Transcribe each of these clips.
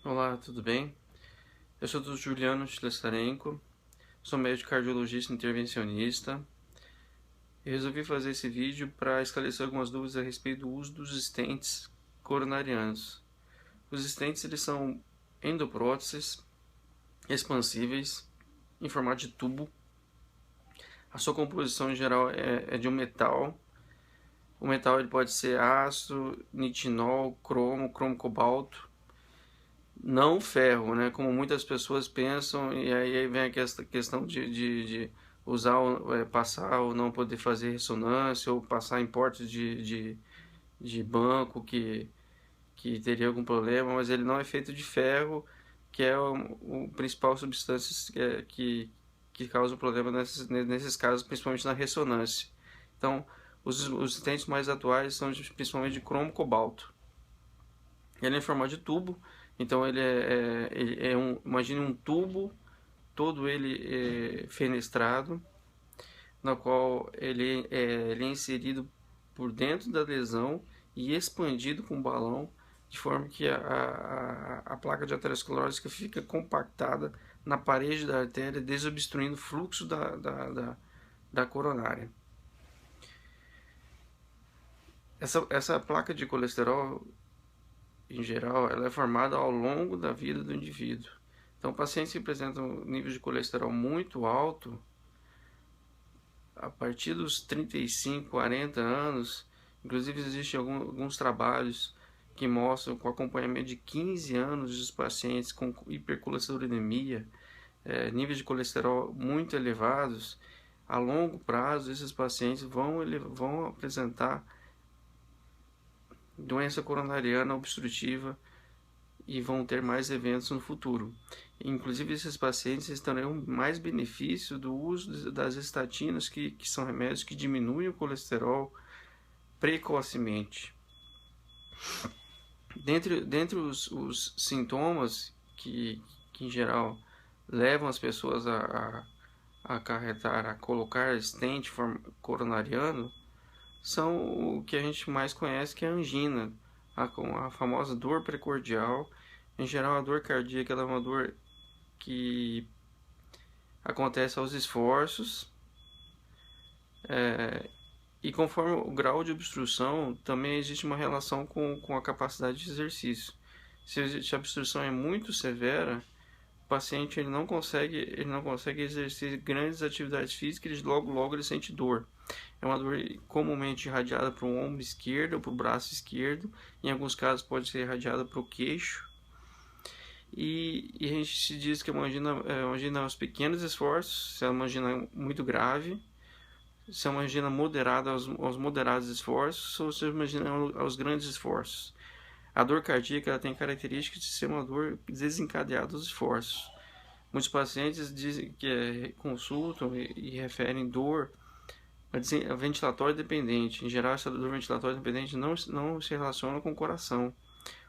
Olá, tudo bem? Eu sou o Juliano Schlestarenko, sou médico cardiologista intervencionista e resolvi fazer esse vídeo para esclarecer algumas dúvidas a respeito do uso dos stents coronarianos. Os stents eles são endopróteses expansíveis em formato de tubo. A sua composição em geral é de um metal. O metal ele pode ser aço, nitinol, cromo cobalto. Não ferro, né? Como muitas pessoas pensam, e aí vem a questão de usar, passar ou não poder fazer ressonância, ou passar em portas de banco que teria algum problema, mas ele não é feito de ferro, que é o principal substância que causa o problema nesses casos, principalmente na ressonância. Então, os stents mais atuais são principalmente de cromo cobalto. Ele é em formato de tubo, então imagine um tubo todo ele fenestrado, na qual ele é inserido por dentro da lesão e expandido com um balão, de forma que a placa de aterosclerose fica compactada na parede da artéria, desobstruindo o fluxo da coronária. Essa placa de colesterol, em geral, ela é formada ao longo da vida do indivíduo. Então, pacientes que apresentam níveis de colesterol muito alto, a partir dos 35, 40 anos, inclusive existem alguns trabalhos que mostram com acompanhamento de 15 anos dos pacientes com hipercolesterolemia, níveis de colesterol muito elevados, a longo prazo esses pacientes vão apresentar doença coronariana obstrutiva e vão ter mais eventos no futuro. Inclusive, esses pacientes terão mais benefício do uso das estatinas, que são remédios que diminuem o colesterol precocemente. Dentre os sintomas que em geral levam as pessoas a colocar stent coronariano, são o que a gente mais conhece, que é a angina, a famosa dor precordial. Em geral, a dor cardíaca é uma dor que acontece aos esforços, e conforme o grau de obstrução, também existe uma relação com a capacidade de exercício. Se a obstrução é muito severa, o paciente ele não consegue exercer grandes atividades físicas e logo ele sente dor. É uma dor comumente irradiada para o ombro esquerdo ou para o braço esquerdo. Em alguns casos pode ser irradiada para o queixo. E a gente se diz que a angina aos pequenos esforços, se é uma angina muito grave, se é uma angina moderada aos moderados esforços, ou se é uma angina aos grandes esforços. A dor cardíaca ela tem características de ser uma dor desencadeada aos esforços. Muitos pacientes dizem que consultam e referem dor ventilatória dependente. Em geral, essa dor ventilatória dependente não se relaciona com o coração.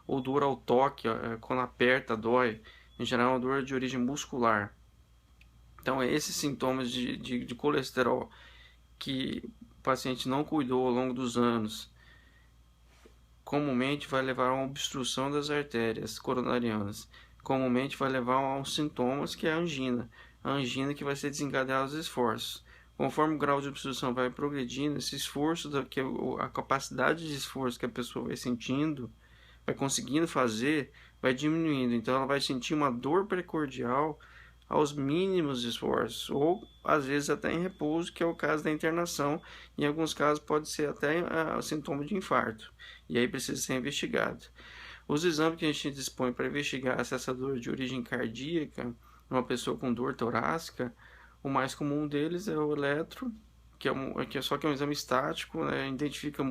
Ou dor ao toque, quando aperta, dói. Em geral, é uma dor de origem muscular. Então, esses sintomas de colesterol que o paciente não cuidou ao longo dos anos, comumente vai levar a uma obstrução das artérias coronarianas. Comumente vai levar a uns sintomas que é a angina. A angina que vai ser desencadeada aos esforços. Conforme o grau de obstrução vai progredindo, esse esforço, a capacidade de esforço que a pessoa vai sentindo, vai conseguindo fazer, vai diminuindo. Então ela vai sentir uma dor precordial aos mínimos esforços, ou às vezes até em repouso, que é o caso da internação. Em alguns casos pode ser até sintoma de infarto, e aí precisa ser investigado. Os exames que a gente dispõe para investigar se essa dor de origem cardíaca, numa pessoa com dor torácica, o mais comum deles é o eletro, que é um exame estático, né? Identifica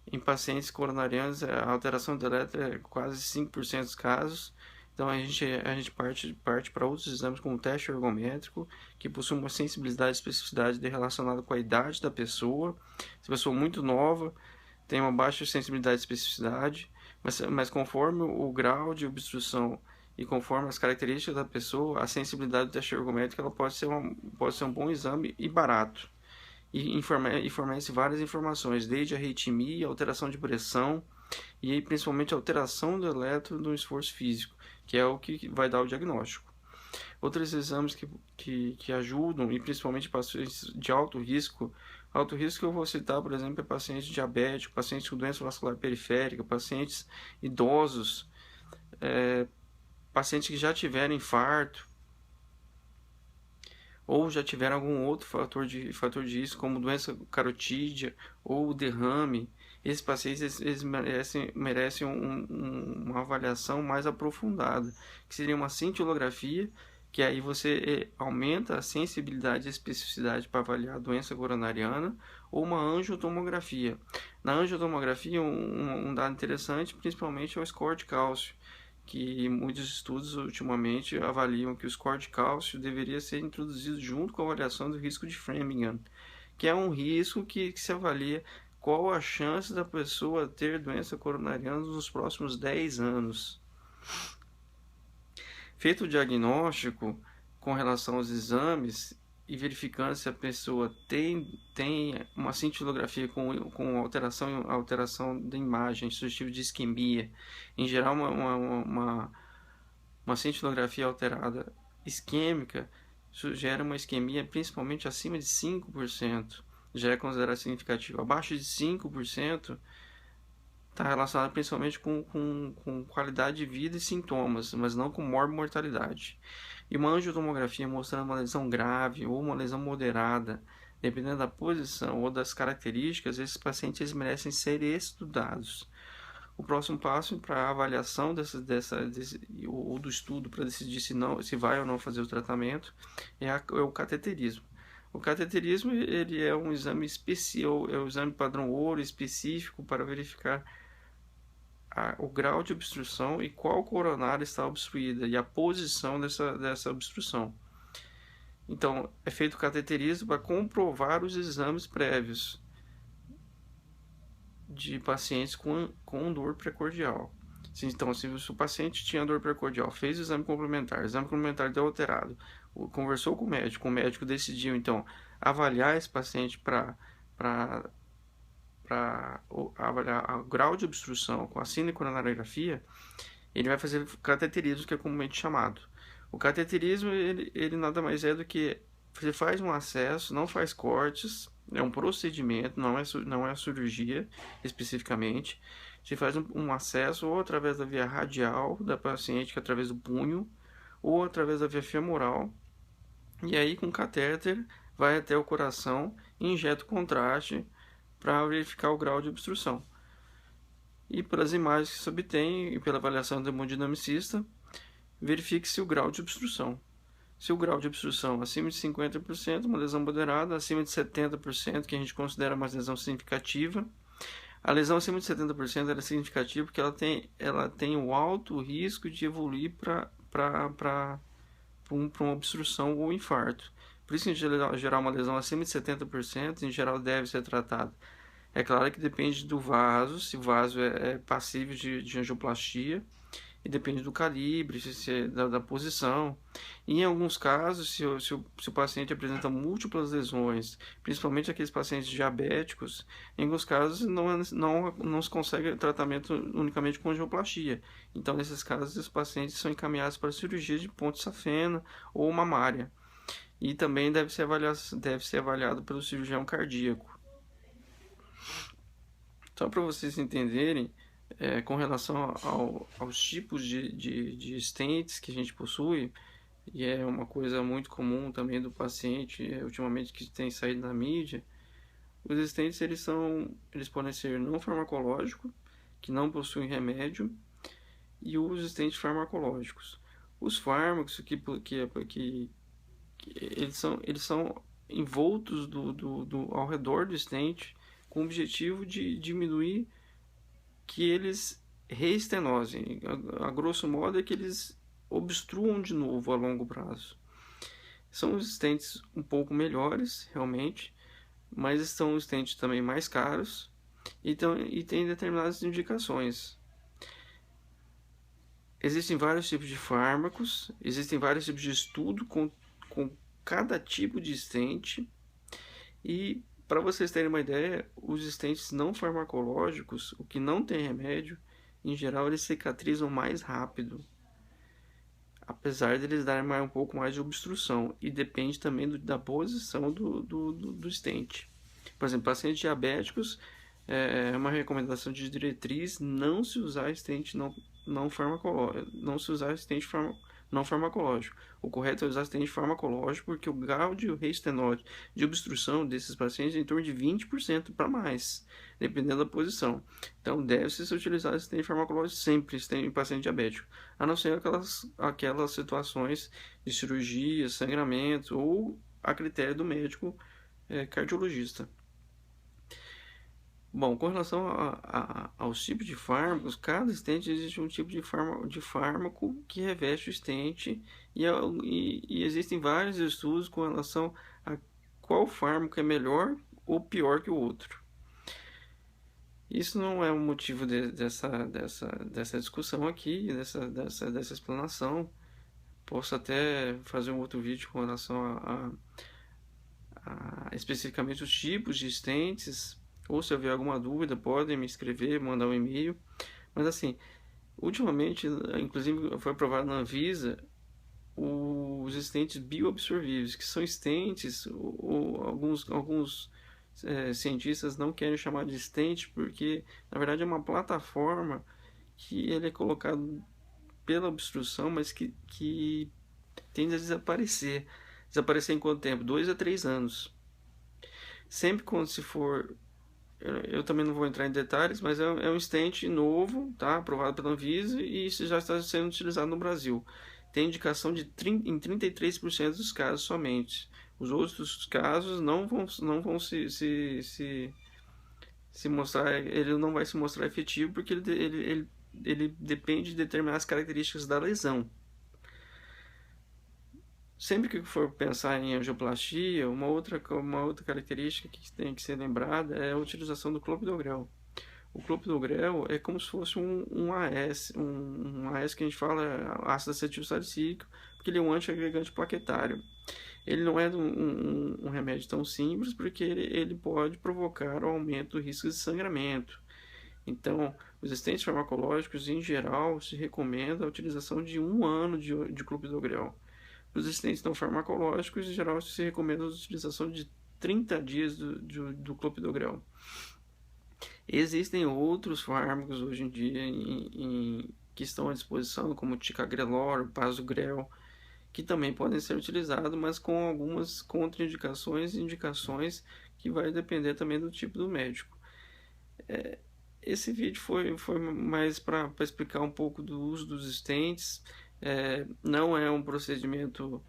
em pacientes coronarianos a alteração do eletro é quase 5% dos casos. Então a gente parte para outros exames, como o teste ergométrico, que possui uma sensibilidade e especificidade relacionada com a idade da pessoa. Se a pessoa é muito nova, tem uma baixa sensibilidade e especificidade, mas conforme o grau de obstrução e conforme as características da pessoa, a sensibilidade do teste ergométrico ela pode ser um bom exame e barato. e fornece várias informações, desde arritmia, alteração de pressão e aí, principalmente alteração do eletro no esforço físico, que é o que vai dar o diagnóstico. Outros exames que ajudam, e principalmente pacientes de alto risco eu vou citar, por exemplo, é pacientes diabéticos, pacientes com doença vascular periférica, pacientes idosos, pacientes que já tiveram infarto, ou já tiveram algum outro fator de risco, como doença carotídea ou derrame. Esses pacientes eles merecem uma avaliação mais aprofundada, que seria uma cintilografia, que aí você aumenta a sensibilidade e especificidade para avaliar a doença coronariana, ou uma angiotomografia. Na angiotomografia, um dado interessante, principalmente, é o score de cálcio, que muitos estudos ultimamente avaliam que o score de cálcio deveria ser introduzido junto com a avaliação do risco de Framingham, que é um risco que se avalia qual a chance da pessoa ter doença coronariana nos próximos 10 anos. Feito o diagnóstico com relação aos exames e verificando se a pessoa tem uma cintilografia com alteração da imagem, sugestivo de isquemia, em geral uma cintilografia alterada isquêmica gera uma isquemia principalmente acima de 5%, já é considerado significativo. Abaixo de 5% está relacionado principalmente com qualidade de vida e sintomas, mas não com mortalidade. E uma angiotomografia mostrando uma lesão grave ou uma lesão moderada, dependendo da posição ou das características, esses pacientes merecem ser estudados. O próximo passo para a avaliação ou do estudo para decidir se vai ou não fazer o tratamento é o cateterismo. O cateterismo ele é um exame especial, é um exame padrão ouro específico para verificar o grau de obstrução e qual coronária está obstruída e a posição dessa obstrução. Então, é feito o cateterismo para comprovar os exames prévios de pacientes com dor precordial. Então, se o paciente tinha dor precordial, fez o exame complementar deu alterado, conversou com o médico decidiu, então, avaliar esse paciente para avaliar o grau de obstrução com a cinecoronariografia, ele vai fazer o cateterismo, que é comumente chamado. O cateterismo, ele nada mais é do que você faz um acesso, não faz cortes, é um procedimento, não é a cirurgia especificamente. Você faz um acesso ou através da via radial da paciente, que é através do punho, ou através da via femoral, e aí com catéter vai até o coração e injeta o contraste para verificar o grau de obstrução. E pelas imagens que se obtém e pela avaliação do hemodinamicista, verifique-se o grau de obstrução. Se o grau de obstrução acima de 50%, uma lesão moderada, acima de 70%, que a gente considera uma lesão significativa. A lesão acima de 70% é significativa porque ela tem um alto risco de evoluir para uma obstrução ou infarto. Por isso, em geral, uma lesão acima de 70%, em geral, deve ser tratada. É claro que depende do vaso, se o vaso é passível de angioplastia, e depende do calibre, da posição. E em alguns casos, se o paciente apresenta múltiplas lesões, principalmente aqueles pacientes diabéticos, em alguns casos não se consegue tratamento unicamente com angioplastia. Então, nesses casos, os pacientes são encaminhados para cirurgia de ponte safena ou mamária. E também deve ser avaliado pelo cirurgião cardíaco. Só para vocês entenderem, com relação aos tipos de stents que a gente possui, e é uma coisa muito comum também do paciente, ultimamente que tem saído na mídia, os stents eles podem ser não farmacológicos, que não possuem remédio, e os stents farmacológicos. Os fármacos eles são envoltos ao redor do stent com o objetivo de diminuir que eles reestenosem. A grosso modo é que eles obstruam de novo a longo prazo. São os stents um pouco melhores, realmente, mas são os stents também mais caros e tem determinadas indicações. Existem vários tipos de fármacos, existem vários tipos de estudo com cada tipo de stent, e Para vocês terem uma ideia, os stents não farmacológicos, o que não tem remédio, em geral eles cicatrizam mais rápido, apesar de eles darem um pouco mais de obstrução, e depende também da posição do stent. Por exemplo, pacientes diabéticos, é uma recomendação de diretriz não se usar stent não farmacológico, não se usar stent não farmacológico. O correto é usar stent farmacológico, porque o grau de restenose de obstrução desses pacientes é em torno de 20% para mais, dependendo da posição. Então, deve-se utilizar stent farmacológico sempre em paciente diabético, a não ser aquelas situações de cirurgia, sangramento ou a critério do médico cardiologista. Bom, com relação aos tipos de fármacos, cada stent existe um tipo de fármaco que reveste o stent e existem vários estudos com relação a qual fármaco é melhor ou pior que o outro. Isso não é o motivo dessa discussão aqui, dessa explanação. Posso até fazer um outro vídeo com relação a especificamente os tipos de stents, ou se houver alguma dúvida, podem me escrever, mandar um e-mail. Mas assim, ultimamente, inclusive foi aprovado na Anvisa os stents bioabsorvíveis, que são stents, ou alguns cientistas não querem chamar de stent, porque na verdade é uma plataforma que ele é colocado pela obstrução, mas que tende a desaparecer. Desaparecer em quanto tempo? 2 a 3 anos. Sempre quando se for... Eu também não vou entrar em detalhes, mas é um stent novo, tá? Aprovado pela Anvisa, e isso já está sendo utilizado no Brasil. Tem indicação em 33% dos casos somente. Os outros casos não vão se mostrar, ele não vai se mostrar efetivo, porque ele depende de determinadas características da lesão. Sempre que for pensar em angioplastia, uma outra característica que tem que ser lembrada é a utilização do clopidogrel. O clopidogrel é como se fosse um AS, um AS que a gente fala ácido acetil salicílico, porque ele é um antiagregante plaquetário. Ele não é um remédio tão simples, porque ele pode provocar o aumento do risco de sangramento. Então, os stents farmacológicos, em geral, se recomenda a utilização de 1 ano de clopidogrel. Os stents não farmacológicos, em geral, se recomenda a utilização de 30 dias do clopidogrel. Existem outros fármacos hoje em dia que estão à disposição, como o ticagrelor, o prasugrel, que também podem ser utilizados, mas com algumas contraindicações e indicações que vai depender também do tipo do médico. Esse vídeo foi mais para explicar um pouco do uso dos stents. Não é um procedimento,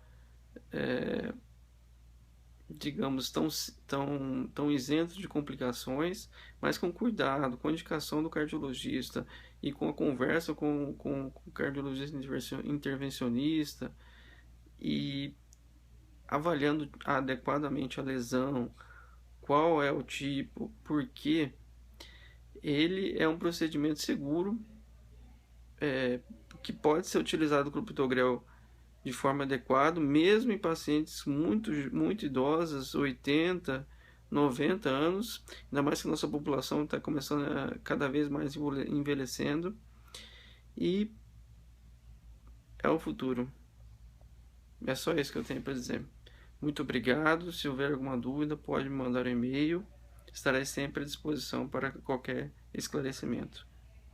digamos, tão isento de complicações, mas com cuidado, com a indicação do cardiologista e com a conversa com o cardiologista intervencionista e avaliando adequadamente a lesão, qual é o tipo, porque ele é um procedimento seguro, que pode ser utilizado o clopidogrel de forma adequada, mesmo em pacientes muito idosas, 80, 90 anos, ainda mais que a nossa população está começando a cada vez mais envelhecendo, e é o futuro. É só isso que eu tenho para dizer. Muito obrigado. Se houver alguma dúvida, pode me mandar um e-mail. Estarei sempre à disposição para qualquer esclarecimento.